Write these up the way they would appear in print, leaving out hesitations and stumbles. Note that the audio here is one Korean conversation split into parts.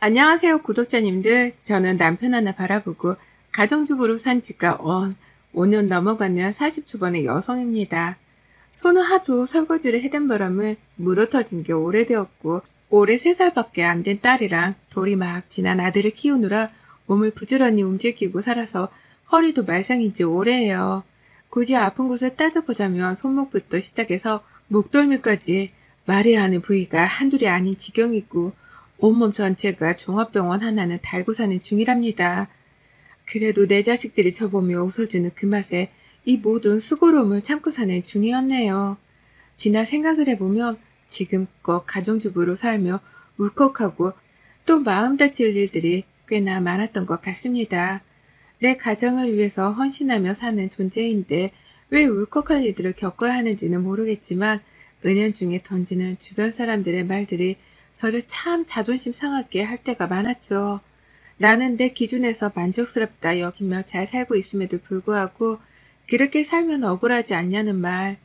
안녕하세요, 구독자님들. 저는 남편 하나 바라보고 가정주부로 산 지가 5년 넘어가는 40초반의 여성입니다. 손은 하도 설거지를 해댄 바람에 물어터진 게 오래되었고, 올해 3살밖에 안 된 딸이랑 돌이 막 지난 아들을 키우느라 몸을 부지런히 움직이고 살아서 허리도 말썽인 지 오래예요. 굳이 아픈 곳을 따져보자면 손목부터 시작해서 목덜미까지 말해야 하는 부위가 한둘이 아닌 지경이고, 온몸 전체가 종합병원 하나는 달고 사는 중이랍니다. 그래도 내 자식들이 저보며 웃어주는 그 맛에 이 모든 수고로움을 참고 사는 중이었네요. 지나 생각을 해보면 지금껏 가정주부로 살며 울컥하고 또 마음 다칠 일들이 꽤나 많았던 것 같습니다. 내 가정을 위해서 헌신하며 사는 존재인데 왜 울컥할 일들을 겪어야 하는지는 모르겠지만 은연중에 던지는 주변 사람들의 말들이 저를 참 자존심 상하게 할 때가 많았죠. 나는 내 기준에서 만족스럽다 여기며 잘 살고 있음에도 불구하고 그렇게 살면 억울하지 않냐는 말,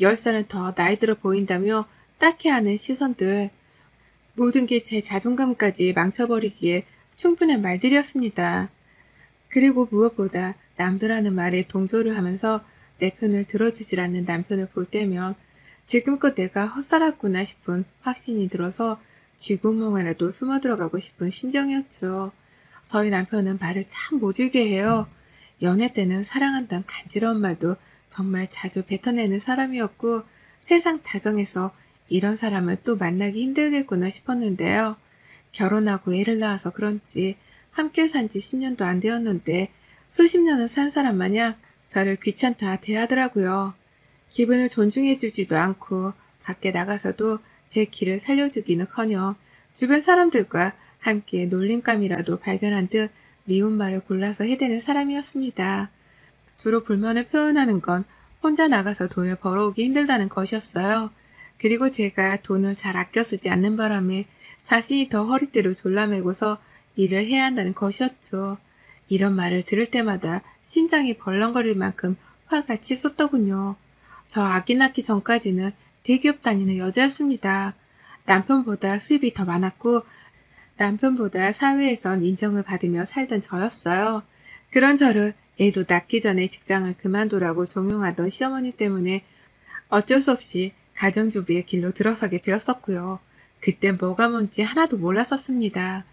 10살은 더 나이 들어 보인다며 딱히 하는 시선들, 모든 게 제 자존감까지 망쳐버리기에 충분한 말들이었습니다. 그리고 무엇보다 남들 하는 말에 동조를 하면서 내 편을 들어주질 않는 남편을 볼 때면 지금껏 내가 헛살았구나 싶은 확신이 들어서 쥐구멍에라도 숨어 들어가고 싶은 심정이었죠. 저희 남편은 말을 참 모질게 해요. 연애 때는 사랑한다는 간지러운 말도 정말 자주 뱉어내는 사람이었고 세상 다정해서 이런 사람을 또 만나기 힘들겠구나 싶었는데요. 결혼하고 애를 낳아서 그런지 함께 산 지 10년도 안 되었는데 수십 년을 산 사람 마냥 저를 귀찮다 대하더라고요. 기분을 존중해주지도 않고 밖에 나가서도 제 길을 살려주기는커녕 주변 사람들과 함께 놀림감이라도 발견한 듯 미운 말을 골라서 해대는 사람이었습니다. 주로 불만을 표현하는 건 혼자 나가서 돈을 벌어오기 힘들다는 것이었어요. 그리고 제가 돈을 잘 아껴 쓰지 않는 바람에 자신이 더 허리띠를 졸라매고서 일을 해야 한다는 것이었죠. 이런 말을 들을 때마다 심장이 벌렁거릴 만큼 화가 치솟더군요. 저 아기 낳기 전까지는 대기업 다니는 여자였습니다. 남편보다 수입이 더 많았고 남편보다 사회에선 인정을 받으며 살던 저였어요. 그런 저를 애도 낳기 전에 직장을 그만두라고 종용하던 시어머니 때문에 어쩔 수 없이 가정주부의 길로 들어서게 되었었고요. 그땐 뭐가 뭔지 하나도 몰랐었습니다.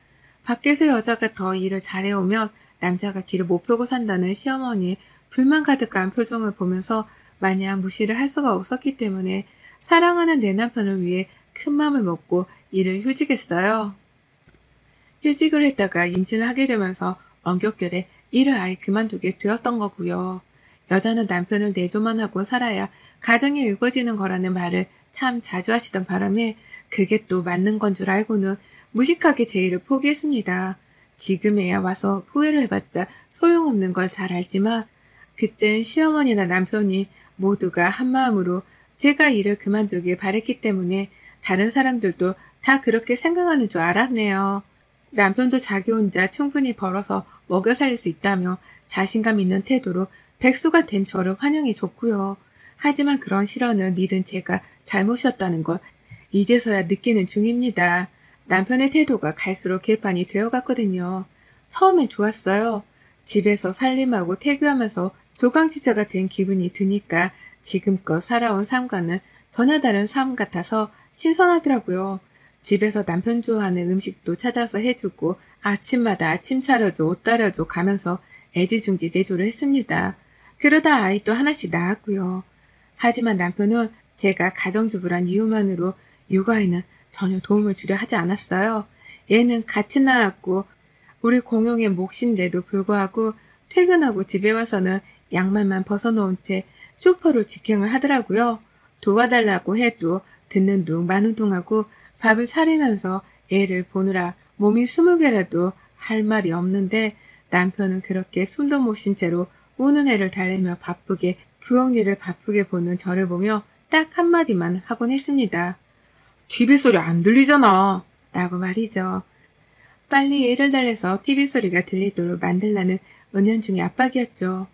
밖에서 여자가 더 일을 잘해오면 남자가 길을 못 펴고 산다는 시어머니의 불만 가득한 표정을 보면서 마냥 무시를 할 수가 없었기 때문에 사랑하는 내 남편을 위해 큰 맘을 먹고 일을 휴직했어요. 휴직을 했다가 임신을 하게 되면서 엄격결에 일을 아예 그만두게 되었던 거고요. 여자는 남편을 내조만 하고 살아야 가정이 일궈지는 거라는 말을 참 자주 하시던 바람에 그게 또 맞는 건 줄 알고는 무식하게 제 일을 포기했습니다. 지금에야 와서 후회를 해봤자 소용없는 걸 잘 알지만 그땐 시어머니나 남편이 모두가 한마음으로 제가 일을 그만두길 바랬기 때문에 다른 사람들도 다 그렇게 생각하는 줄 알았네요. 남편도 자기 혼자 충분히 벌어서 먹여 살릴 수 있다며 자신감 있는 태도로 백수가 된 저를 환영해 줬고요. 하지만 그런 실언을 믿은 제가 잘못이었다는 걸 이제서야 느끼는 중입니다. 남편의 태도가 갈수록 개판이 되어갔거든요. 처음엔 좋았어요. 집에서 살림하고 태교하면서 조강지자가 된 기분이 드니까 지금껏 살아온 삶과는 전혀 다른 삶 같아서 신선하더라고요. 집에서 남편 좋아하는 음식도 찾아서 해주고 아침마다 아침 차려줘, 옷 따려줘 가면서 애지중지 내조를 했습니다. 그러다 아이도 하나씩 낳았고요. 하지만 남편은 제가 가정주부란 이유만으로 육아에는 전혀 도움을 주려 하지 않았어요. 얘는 같이 낳았고 우리 공용의 몫인데도 불구하고 퇴근하고 집에 와서는 양말만 벗어놓은 채 쇼파로 직행을 하더라고요. 도와달라고 해도 듣는 둥 마는 둥하고 밥을 차리면서 애를 보느라 몸이 20개라도 할 말이 없는데 남편은 그렇게 숨도 못 쉰 채로 우는 애를 달래며 바쁘게 부엌 일을 바쁘게 보는 저를 보며 딱 한마디만 하곤 했습니다. TV 소리 안 들리잖아. 라고 말이죠. 빨리 애를 달래서 TV 소리가 들리도록 만들라는 은연중의 압박이었죠.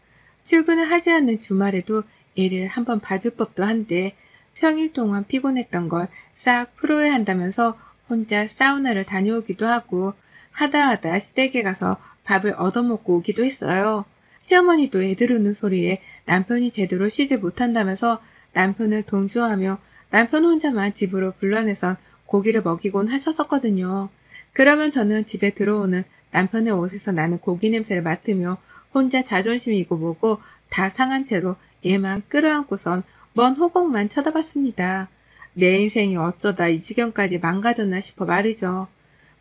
출근을 하지 않는 주말에도 애를 한번 봐줄 법도 한데 평일 동안 피곤했던 걸 싹 풀어야 한다면서 혼자 사우나를 다녀오기도 하고 하다 시댁에 가서 밥을 얻어먹고 오기도 했어요. 시어머니도 애들 우는 소리에 남편이 제대로 쉬지 못한다면서 남편을 동조하며 남편 혼자만 집으로 불러내선 고기를 먹이곤 하셨었거든요. 그러면 저는 집에 들어오는 남편의 옷에서 나는 고기 냄새를 맡으며 혼자 자존심이고 뭐고 다 상한 채로 얘만 끌어안고선 먼 호곡만 쳐다봤습니다. 내 인생이 어쩌다 이 지경까지 망가졌나 싶어 말이죠.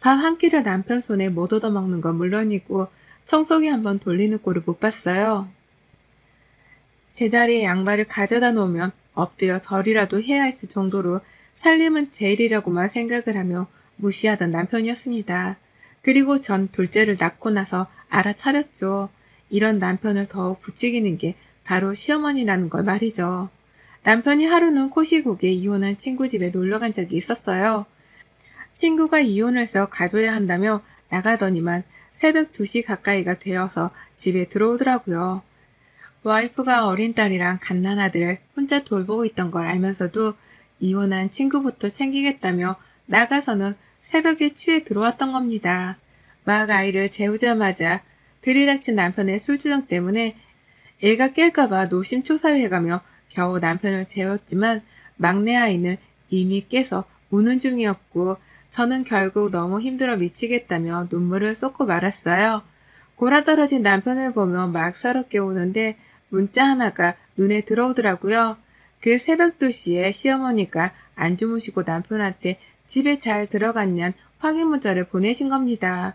밥 한 끼를 남편 손에 못 얻어먹는 건 물론이고 청소기 한번 돌리는 꼴을 못 봤어요. 제자리에 양말을 가져다 놓으면 엎드려 절이라도 해야 했을 정도로 살림은 제일이라고만 생각을 하며 무시하던 남편이었습니다. 그리고 전 둘째를 낳고 나서 알아차렸죠. 이런 남편을 더욱 부추기는 게 바로 시어머니라는 걸 말이죠. 남편이 하루는 코시국에 이혼한 친구 집에 놀러 간 적이 있었어요. 친구가 이혼해서 가줘야 한다며 나가더니만 새벽 2시 가까이가 되어서 집에 들어오더라고요. 와이프가 어린 딸이랑 갓난아들을 혼자 돌보고 있던 걸 알면서도 이혼한 친구부터 챙기겠다며 나가서는 새벽에 취해 들어왔던 겁니다. 막 아이를 재우자마자 들이닥친 남편의 술주정 때문에 애가 깰까봐 노심초사를 해가며 겨우 남편을 재웠지만 막내 아이는 이미 깨서 우는 중이었고 저는 결국 너무 힘들어 미치겠다며 눈물을 쏟고 말았어요. 골아떨어진 남편을 보며 막 서럽게 우는데 문자 하나가 눈에 들어오더라고요. 그 새벽 2시에 시어머니가 안 주무시고 남편한테 집에 잘 들어갔냔 확인 문자를 보내신 겁니다.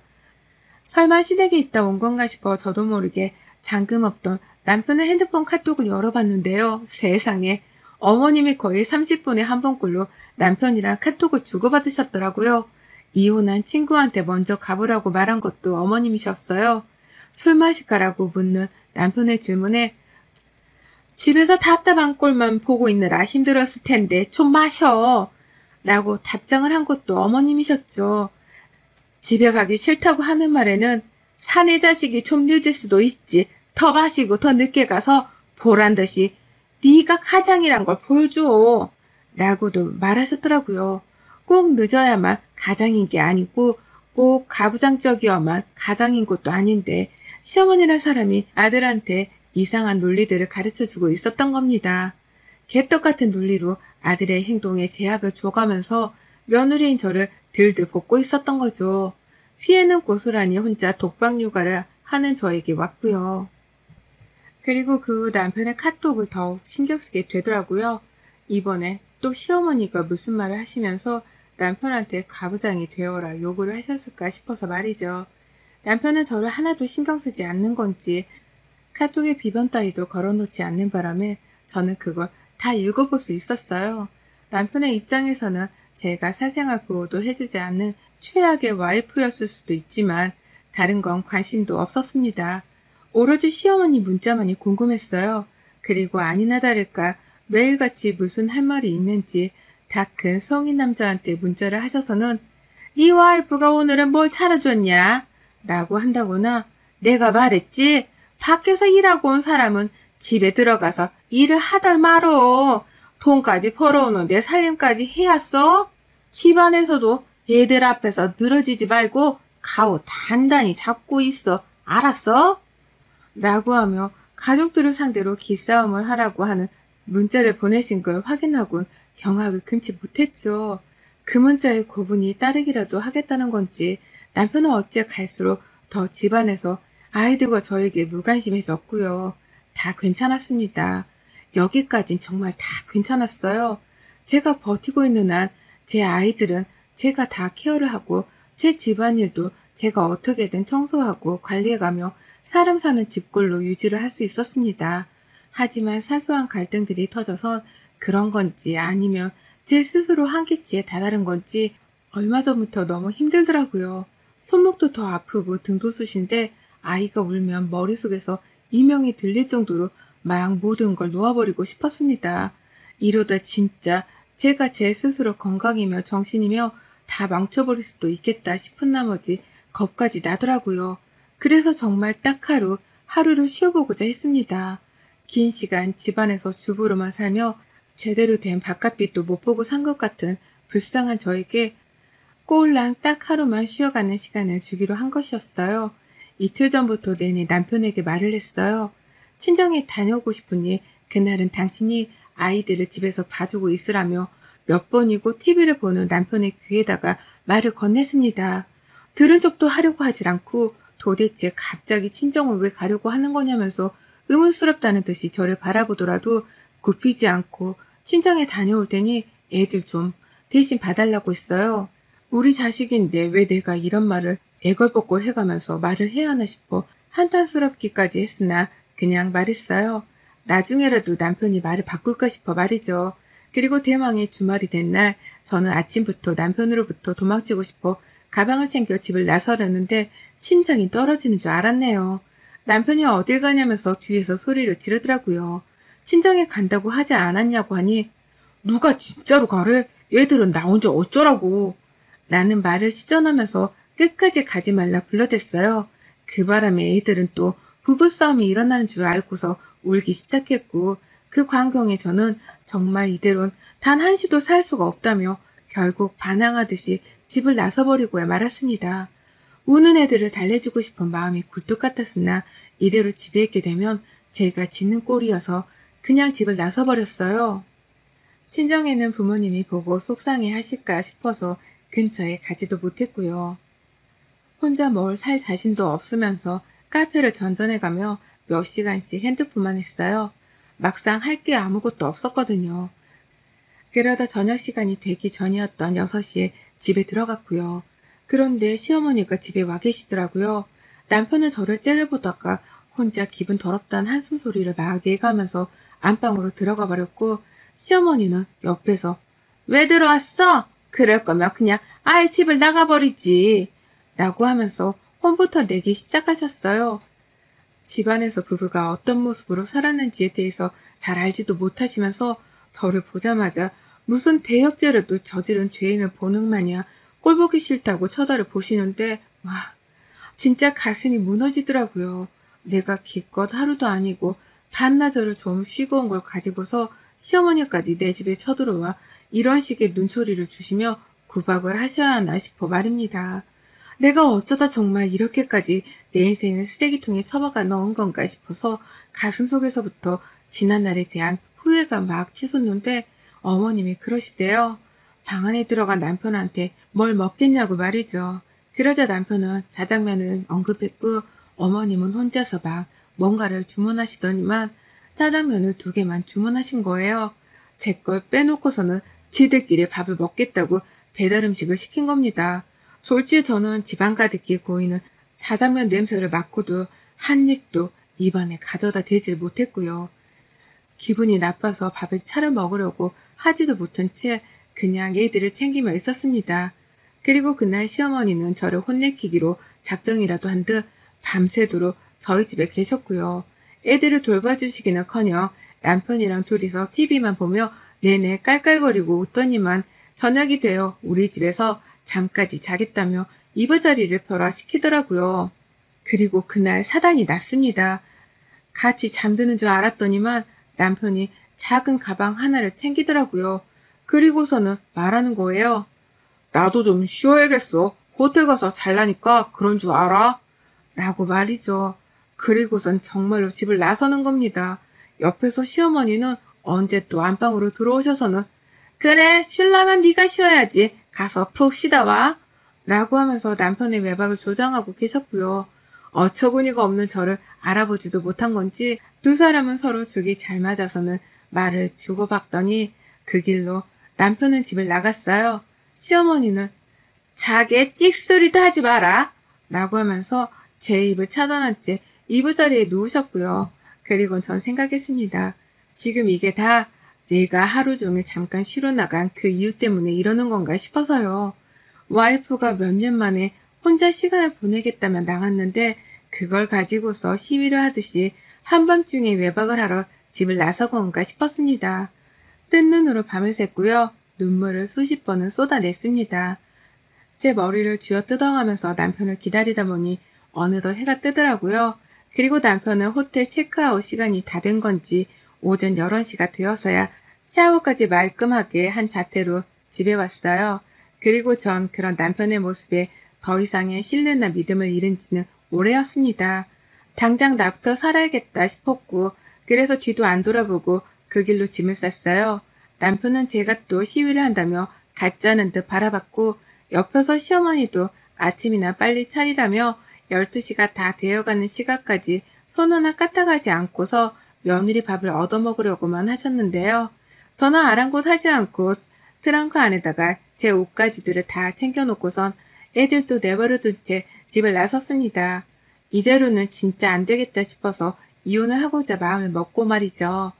설마 시댁에 있다 온 건가 싶어 저도 모르게 잠금 없던 남편의 핸드폰 카톡을 열어봤는데요. 세상에 어머님이 거의 30분에 한 번꼴로 남편이랑 카톡을 주고받으셨더라고요. 이혼한 친구한테 먼저 가보라고 말한 것도 어머님이셨어요. 술 마실까라고 묻는 남편의 질문에 집에서 답답한 꼴만 보고 있느라 힘들었을 텐데 좀 마셔 라고 답장을 한 것도 어머님이셨죠. 집에 가기 싫다고 하는 말에는 사내 자식이 좀 늦을 수도 있지. 더 마시고 더 늦게 가서 보란듯이 네가 가장이란 걸 보여줘 라고도 말하셨더라고요. 꼭 늦어야만 가장인 게 아니고 꼭 가부장적이어만 가장인 것도 아닌데 시어머니란 사람이 아들한테 이상한 논리들을 가르쳐주고 있었던 겁니다. 개떡 같은 논리로 아들의 행동에 제약을 줘가면서 며느리인 저를 들들 볶고 있었던 거죠. 피해는 고스란히 혼자 독박 육아를 하는 저에게 왔고요. 그리고 그 후 남편의 카톡을 더욱 신경 쓰게 되더라고요. 이번엔 또 시어머니가 무슨 말을 하시면서 남편한테 가부장이 되어라 요구를 하셨을까 싶어서 말이죠. 남편은 저를 하나도 신경 쓰지 않는 건지 카톡에 비번 따위도 걸어놓지 않는 바람에 저는 그걸 다 읽어볼 수 있었어요. 남편의 입장에서는 제가 사생활 보호도 해주지 않는 최악의 와이프였을 수도 있지만 다른 건 관심도 없었습니다. 오로지 시어머니 문자만이 궁금했어요. 그리고 아니나 다를까 매일같이 무슨 할 말이 있는지 다 큰 성인 남자한테 문자를 하셔서는 네 와이프가 오늘은 뭘 차려줬냐? 라고 한다거나 내가 말했지? 밖에서 일하고 온 사람은 집에 들어가서 일을 하덜 말어. 돈까지 벌어오는 내 살림까지 해야써? 집안에서도 애들 앞에서 늘어지지 말고 가오 단단히 잡고 있어. 알았어? 라고 하며 가족들을 상대로 기싸움을 하라고 하는 문자를 보내신 걸 확인하곤 경악을 금치 못했죠. 그 문자의 고분이 따르기라도 하겠다는 건지 남편은 어찌 갈수록 더 집안에서 아이들과 저에게 무관심해졌고요. 다 괜찮았습니다. 여기까진 정말 다 괜찮았어요. 제가 버티고 있는 한 제 아이들은 제가 다 케어를 하고 제 집안일도 제가 어떻게든 청소하고 관리해가며 사람 사는 집꼴로 유지를 할 수 있었습니다. 하지만 사소한 갈등들이 터져서 그런 건지 아니면 제 스스로 한계치에 다다른 건지 얼마 전부터 너무 힘들더라고요. 손목도 더 아프고 등도 쑤신데 아이가 울면 머릿속에서 이명이 들릴 정도로 막 모든 걸 놓아버리고 싶었습니다. 이러다 진짜 제가 제 스스로 건강이며 정신이며 다 망쳐버릴 수도 있겠다 싶은 나머지 겁까지 나더라고요. 그래서 정말 딱 하루를 쉬어보고자 했습니다. 긴 시간 집안에서 주부로만 살며 제대로 된 바깥빛도 못 보고 산 것 같은 불쌍한 저에게 꼬울랑 딱 하루만 쉬어가는 시간을 주기로 한 것이었어요. 이틀 전부터 내내 남편에게 말을 했어요. 친정에 다녀오고 싶으니 그날은 당신이 아이들을 집에서 봐주고 있으라며 몇 번이고 TV를 보는 남편의 귀에다가 말을 건넸습니다. 들은 척도 하려고 하질 않고 도대체 갑자기 친정을 왜 가려고 하는 거냐면서 의문스럽다는 듯이 저를 바라보더라도 굽히지 않고 친정에 다녀올 테니 애들 좀 대신 봐달라고 했어요. 우리 자식인데 왜 내가 이런 말을 애걸복걸 해가면서 말을 해야 하나 싶어 한탄스럽기까지 했으나 그냥 말했어요. 나중에라도 남편이 말을 바꿀까 싶어 말이죠. 그리고 대망의 주말이 된 날 저는 아침부터 남편으로부터 도망치고 싶어 가방을 챙겨 집을 나서려는데 심장이 떨어지는 줄 알았네요. 남편이 어딜 가냐면서 뒤에서 소리를 지르더라고요. 친정에 간다고 하지 않았냐고 하니 누가 진짜로 가래? 얘들은 나 혼자 어쩌라고. 라는 말을 시전하면서 끝까지 가지 말라 불러댔어요. 그 바람에 애들은 또 부부싸움이 일어나는 줄 알고서 울기 시작했고 그 광경에 저는 정말 이대로는 단 한시도 살 수가 없다며 결국 반항하듯이 집을 나서버리고야 말았습니다. 우는 애들을 달래주고 싶은 마음이 굴뚝 같았으나 이대로 집에 있게 되면 제가 짖는 꼴이어서 그냥 집을 나서버렸어요. 친정에는 부모님이 보고 속상해 하실까 싶어서 근처에 가지도 못했고요. 혼자 뭘 살 자신도 없으면서 카페를 전전해가며 몇 시간씩 핸드폰만 했어요. 막상 할 게 아무것도 없었거든요. 그러다 저녁 시간이 되기 전이었던 6시에 집에 들어갔고요. 그런데 시어머니가 집에 와 계시더라고요. 남편은 저를 째려보다가 혼자 기분 더럽다는 한숨 소리를 막 내가면서 안방으로 들어가 버렸고 시어머니는 옆에서 왜 들어왔어? 그럴 거면 그냥 아예 집을 나가버리지 라고 하면서 혼부터 내기 시작하셨어요. 집안에서 부부가 어떤 모습으로 살았는지에 대해서 잘 알지도 못하시면서 저를 보자마자 무슨 대역죄라도 저지른 죄인을 보는 마냥 꼴보기 싫다고 쳐다를 보시는데 와 진짜 가슴이 무너지더라고요. 내가 기껏 하루도 아니고 반나절을 좀 쉬고 온 걸 가지고서 시어머니까지 내 집에 쳐들어와 이런 식의 눈초리를 주시며 구박을 하셔야 하나 싶어 말입니다. 내가 어쩌다 정말 이렇게까지 내 인생을 쓰레기통에 처박아 넣은 건가 싶어서 가슴속에서부터 지난날에 대한 후회가 막 치솟는데 어머님이 그러시대요. 방 안에 들어간 남편한테 뭘 먹겠냐고 말이죠. 그러자 남편은 짜장면을 언급했고 어머님은 혼자서 막 뭔가를 주문하시더니만 짜장면을 2개만 주문하신 거예요. 제 걸 빼놓고서는 지들끼리 밥을 먹겠다고 배달 음식을 시킨 겁니다. 졸지에 저는 집안 가득히 고이는 짜장면 냄새를 맡고도 한 입도 입안에 가져다 대질 못했고요. 기분이 나빠서 밥을 차려 먹으려고 하지도 못한 채 그냥 얘들을 챙기며 있었습니다. 그리고 그날 시어머니는 저를 혼내키기로 작정이라도 한 듯 밤새도록 저희 집에 계셨고요. 애들을 돌봐주시기는커녕 남편이랑 둘이서 TV만 보며 내내 깔깔거리고 웃더니만 저녁이 되어 우리 집에서 잠까지 자겠다며 이부자리를 펴라 시키더라고요. 그리고 그날 사단이 났습니다. 같이 잠드는 줄 알았더니만 남편이 작은 가방 하나를 챙기더라고요. 그리고서는 말하는 거예요. 나도 좀 쉬어야겠어. 호텔 가서 잘라니까 그런 줄 알아? 라고 말이죠. 그리고선 정말로 집을 나서는 겁니다. 옆에서 시어머니는 언제 또 안방으로 들어오셔서는 그래 쉴라면 네가 쉬어야지. 가서 푹 쉬다 와. 라고 하면서 남편의 외박을 조장하고 계셨고요. 어처구니가 없는 저를 알아보지도 못한 건지 두 사람은 서로 죽이 잘 맞아서는 말을 주고받더니 그 길로 남편은 집을 나갔어요. 시어머니는 자게 찍소리도 하지 마라 라고 하면서 제 입을 차단한 채 이부자리에 누우셨고요. 그리고 전 생각했습니다. 지금 이게 다 내가 하루 종일 잠깐 쉬러 나간 그 이유 때문에 이러는 건가 싶어서요. 와이프가 몇 년 만에 혼자 시간을 보내겠다며 나갔는데 그걸 가지고서 시위를 하듯이 한밤중에 외박을 하러 집을 나서고 온가 싶었습니다. 뜬 눈으로 밤을 샜고요. 눈물을 수십 번은 쏟아냈습니다. 제 머리를 쥐어 뜯어가면서 남편을 기다리다 보니 어느덧 해가 뜨더라고요. 그리고 남편은 호텔 체크아웃 시간이 다 된 건지 오전 11시가 되어서야 샤워까지 말끔하게 한 자태로 집에 왔어요. 그리고 전 그런 남편의 모습에 더 이상의 신뢰나 믿음을 잃은 지는 오래였습니다. 당장 나부터 살아야겠다 싶었고, 그래서 뒤도 안 돌아보고 그 길로 짐을 쌌어요. 남편은 제가 또 시위를 한다며 같지 않은 듯 바라봤고, 옆에서 시어머니도 아침이나 빨리 차리라며 12시가 다 되어가는 시각까지 손 하나 까딱하지 않고서 며느리 밥을 얻어먹으려고만 하셨는데요. 저는 아랑곳하지 않고 트렁크 안에다가 제 옷가지들을 다 챙겨놓고선 애들도 내버려둔 채 집을 나섰습니다. 이대로는 진짜 안 되겠다 싶어서 이혼을 하고자 마음을 먹고 말이죠.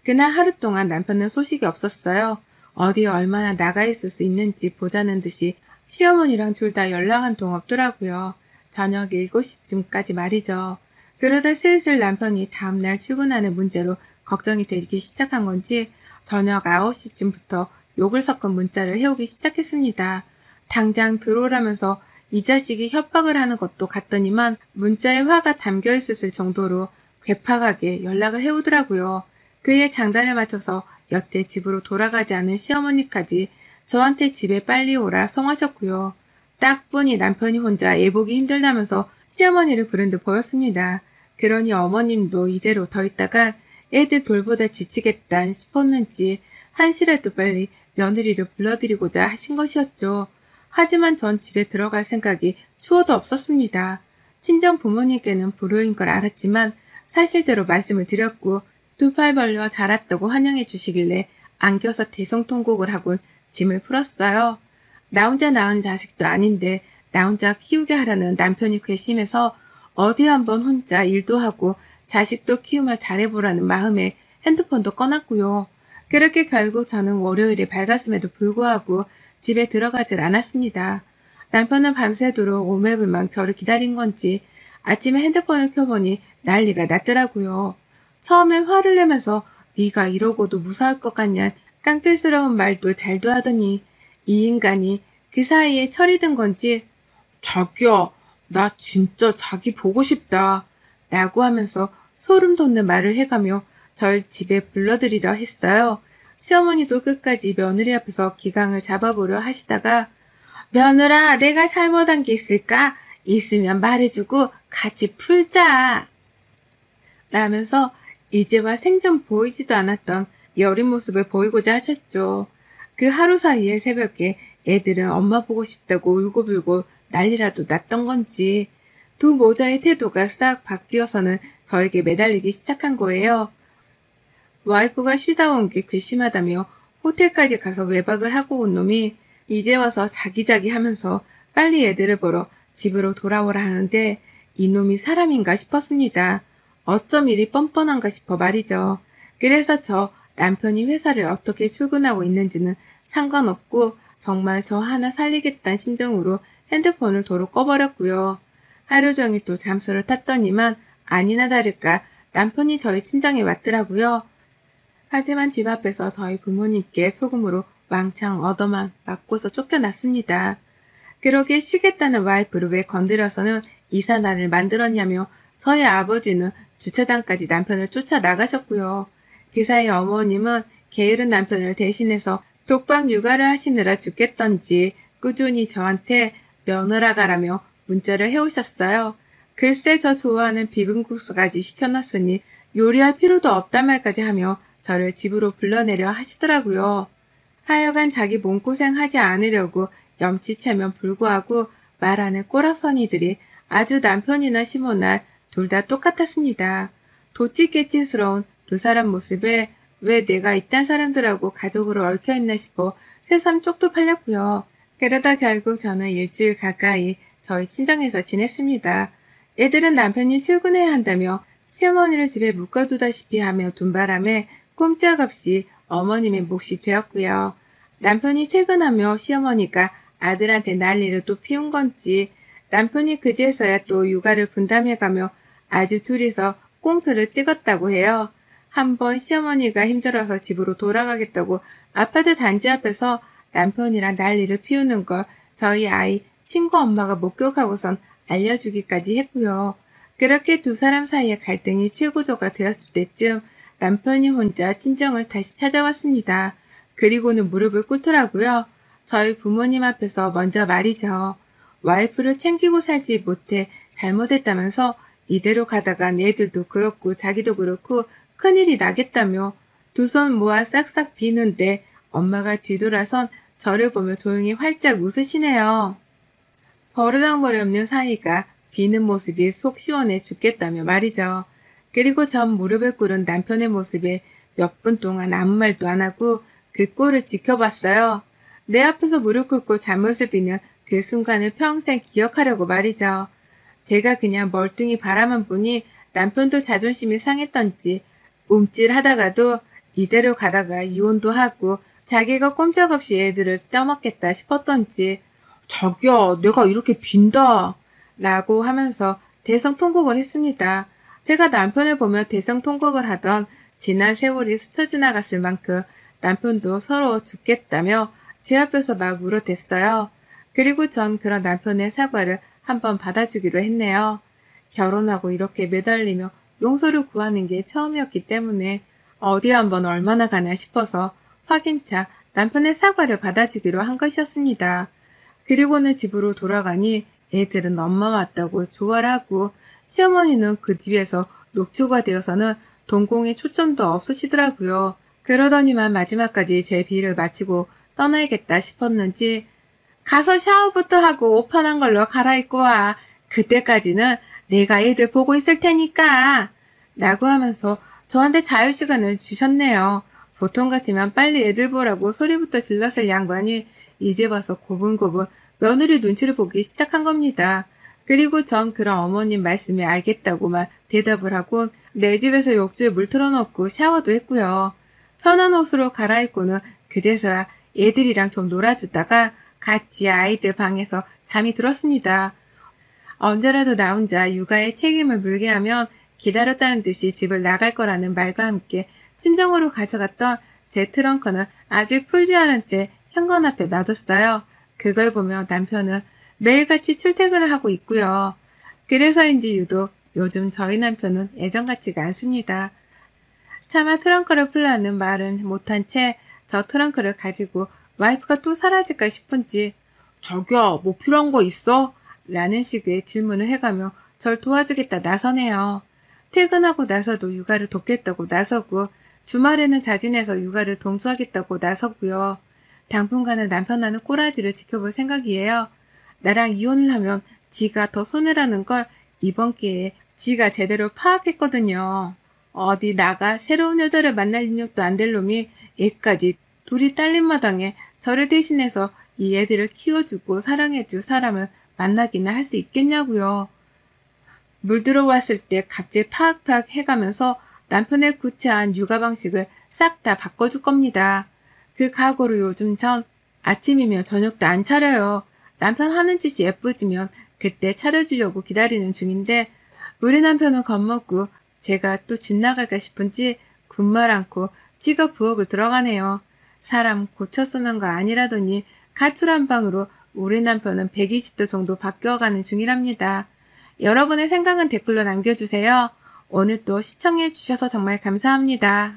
그날 하루 동안 남편은 소식이 없었어요. 어디에 얼마나 나가 있을 수 있는지 보자는 듯이 시어머니랑 둘 다 연락 한 통 없더라고요. 저녁 7시쯤까지 말이죠. 그러다 슬슬 남편이 다음날 출근하는 문제로 걱정이 되기 시작한 건지 저녁 9시쯤부터 욕을 섞은 문자를 해오기 시작했습니다. 당장 들어오라면서 이 자식이 협박을 하는 것도 같더니만 문자에 화가 담겨 있었을 정도로 괴팍하게 연락을 해오더라고요. 그의 장단에 맞춰서 여태 집으로 돌아가지 않은 시어머니까지 저한테 집에 빨리 오라 성하셨고요. 딱 보니 남편이 혼자 애보기 힘들다면서 시어머니를 부른 듯 보였습니다. 그러니 어머님도 이대로 더 있다가 애들 돌보다 지치겠다 싶었는지 한시라도 빨리 며느리를 불러드리고자 하신 것이었죠. 하지만 전 집에 들어갈 생각이 추호도 없었습니다. 친정 부모님께는 불효인 걸 알았지만 사실대로 말씀을 드렸고 두 팔 벌려 자랐다고 환영해 주시길래 안겨서 대성통곡을 하곤 짐을 풀었어요. 나 혼자 낳은 자식도 아닌데 나 혼자 키우게 하라는 남편이 괘씸해서 어디 한번 혼자 일도 하고 자식도 키우며 잘해보라는 마음에 핸드폰도 꺼놨고요. 그렇게 결국 저는 월요일이 밝았음에도 불구하고 집에 들어가질 않았습니다. 남편은 밤새도록 오매불망 저를 기다린 건지 아침에 핸드폰을 켜보니 난리가 났더라고요. 처음엔 화를 내면서 네가 이러고도 무사할 것 같냐 깡패스러운 말도 잘도 하더니 이 인간이 그 사이에 철이 든 건지 자기야, 나 진짜 자기 보고 싶다 라고 하면서 소름 돋는 말을 해가며 절 집에 불러들이려 했어요. 시어머니도 끝까지 며느리 앞에서 기강을 잡아보려 하시다가 며느라 내가 잘못한 게 있을까? 있으면 말해주고 같이 풀자 라면서 이제와 생전 보이지도 않았던 여린 모습을 보이고자 하셨죠. 그 하루 사이에 새벽에 애들은 엄마 보고 싶다고 울고불고 난리라도 났던 건지 두 모자의 태도가 싹 바뀌어서는 저에게 매달리기 시작한 거예요. 와이프가 쉬다 온 게 괘씸하다며 호텔까지 가서 외박을 하고 온 놈이 이제 와서 자기자기 하면서 빨리 애들을 보러 집으로 돌아오라 하는데 이놈이 사람인가 싶었습니다. 어쩜 이리 뻔뻔한가 싶어 말이죠. 그래서 저 남편이 회사를 어떻게 출근하고 있는지는 상관없고 정말 저 하나 살리겠다는 심정으로 핸드폰을 도로 꺼버렸고요. 하루 종일 또 잠수를 탔더니만 아니나 다를까 남편이 저희 친정에 왔더라고요. 하지만 집 앞에서 저희 부모님께 소금으로 왕창 얻어만 맞고서 쫓겨났습니다. 그러게 쉬겠다는 와이프를 왜 건드려서는 이사날을 만들었냐며 저희 아버지는 주차장까지 남편을 쫓아나가셨고요. 그 사이 어머님은 게으른 남편을 대신해서 독박 육아를 하시느라 죽겠던지 꾸준히 저한테 며느라 가라며 문자를 해오셨어요. 글쎄 저 좋아하는 비빔국수까지 시켜놨으니 요리할 필요도 없단 말까지 하며 저를 집으로 불러내려 하시더라고요. 하여간 자기 몸고생하지 않으려고 염치채면 불구하고 말하는 꼬락서니들이 아주 남편이나 시모나 둘 다 똑같았습니다. 도찌깨찌스러운 두 사람 모습에 왜 내가 이딴 사람들하고 가족으로 얽혀있나 싶어 새삼 쪽도 팔렸고요. 그러다 결국 저는 일주일 가까이 저희 친정에서 지냈습니다. 애들은 남편이 출근해야 한다며 시어머니를 집에 묶어두다시피 하며 둔 바람에 꼼짝없이 어머님의 몫이 되었고요. 남편이 퇴근하며 시어머니가 아들한테 난리를 또 피운 건지 남편이 그제서야 또 육아를 분담해가며 아주 둘이서 꽁트를 찍었다고 해요. 한번 시어머니가 힘들어서 집으로 돌아가겠다고 아파트 단지 앞에서 남편이랑 난리를 피우는 걸 저희 아이 친구 엄마가 목격하고선 알려주기까지 했고요. 그렇게 두 사람 사이의 갈등이 최고조가 되었을 때쯤 남편이 혼자 친정을 다시 찾아왔습니다. 그리고는 무릎을 꿇더라고요. 저희 부모님 앞에서 먼저 말이죠. 와이프를 챙기고 살지 못해 잘못했다면서 이대로 가다간 애들도 그렇고 자기도 그렇고 큰일이 나겠다며 두 손 모아 싹싹 비는데 엄마가 뒤돌아선 저를 보며 조용히 활짝 웃으시네요. 버르장머리 없는 사이가 비는 모습이 속 시원해 죽겠다며 말이죠. 그리고 전 무릎을 꿇은 남편의 모습에 몇 분 동안 아무 말도 안 하고 그 꼴을 지켜봤어요. 내 앞에서 무릎 꿇고 잠옷을 비는 그 순간을 평생 기억하려고 말이죠. 제가 그냥 멀뚱히 바라만 보니 남편도 자존심이 상했던지 움찔하다가도 이대로 가다가 이혼도 하고 자기가 꼼짝없이 애들을 떠먹겠다 싶었던지 자기야 내가 이렇게 빈다 라고 하면서 대성통곡을 했습니다. 제가 남편을 보며 대성통곡을 하던 지난 세월이 스쳐 지나갔을 만큼 남편도 서러워 죽겠다며 제 앞에서 막 울어댔어요. 그리고 전 그런 남편의 사과를 한번 받아주기로 했네요. 결혼하고 이렇게 매달리며 용서를 구하는 게 처음이었기 때문에 어디 한번 얼마나 가나 싶어서 확인차 남편의 사과를 받아주기로 한 것이었습니다. 그리고는 집으로 돌아가니 애들은 엄마 왔다고 좋아를 하고 시어머니는 그 뒤에서 녹초가 되어서는 동공에 초점도 없으시더라고요. 그러더니만 마지막까지 제 비를 마치고 떠나야겠다 싶었는지 가서 샤워부터 하고 옷 편한 걸로 갈아입고 와. 그때까지는 내가 애들 보고 있을 테니까. 라고 하면서 저한테 자유시간을 주셨네요. 보통 같으면 빨리 애들 보라고 소리부터 질렀을 양반이 이제 와서 고분고분 며느리 눈치를 보기 시작한 겁니다. 그리고 전 그런 어머님 말씀에 알겠다고만 대답을 하고 내 집에서 욕조에 물 틀어놓고 샤워도 했고요. 편한 옷으로 갈아입고는 그제서야 애들이랑 좀 놀아주다가 같이 아이들 방에서 잠이 들었습니다. 언제라도 나 혼자 육아에 책임을 물게 하면 기다렸다는 듯이 집을 나갈 거라는 말과 함께 친정으로 가져갔던 제 트렁크는 아직 풀지 않은 채 현관 앞에 놔뒀어요. 그걸 보며 남편은 매일같이 출퇴근을 하고 있고요. 그래서인지 유독 요즘 저희 남편은 예전 같지가 않습니다. 차마 트렁크를 풀라는 말은 못한 채 저 트렁크를 가지고 와이프가 또 사라질까 싶은지 자기야 뭐 필요한 거 있어? 라는 식의 질문을 해가며 절 도와주겠다 나서네요. 퇴근하고 나서도 육아를 돕겠다고 나서고 주말에는 자진해서 육아를 동수하겠다고 나서고요. 당분간은 남편하는 꼬라지를 지켜볼 생각이에요. 나랑 이혼을 하면 지가 더 손해라는 걸 이번 기회에 지가 제대로 파악했거든요. 어디 나가 새로운 여자를 만날 능력도 안 될 놈이 애까지 둘이 딸린 마당에 저를 대신해서 이 애들을 키워주고 사랑해줄 사람을 만나기는 할 수 있겠냐고요. 물 들어왔을 때 갑자기 파악파악 해가면서 남편의 구차한 육아 방식을 싹 다 바꿔줄 겁니다. 그 각오로 요즘 전 아침이면 저녁도 안 차려요. 남편 하는 짓이 예뻐지면 그때 차려주려고 기다리는 중인데 우리 남편은 겁먹고 제가 또 집 나갈까 싶은지 군말 않고 지가 부엌을 들어가네요. 사람 고쳐 쓰는 거 아니라더니 가출 한 방으로 우리 남편은 120도 정도 바뀌어가는 중이랍니다. 여러분의 생각은 댓글로 남겨주세요. 오늘 또 시청해주셔서 정말 감사합니다.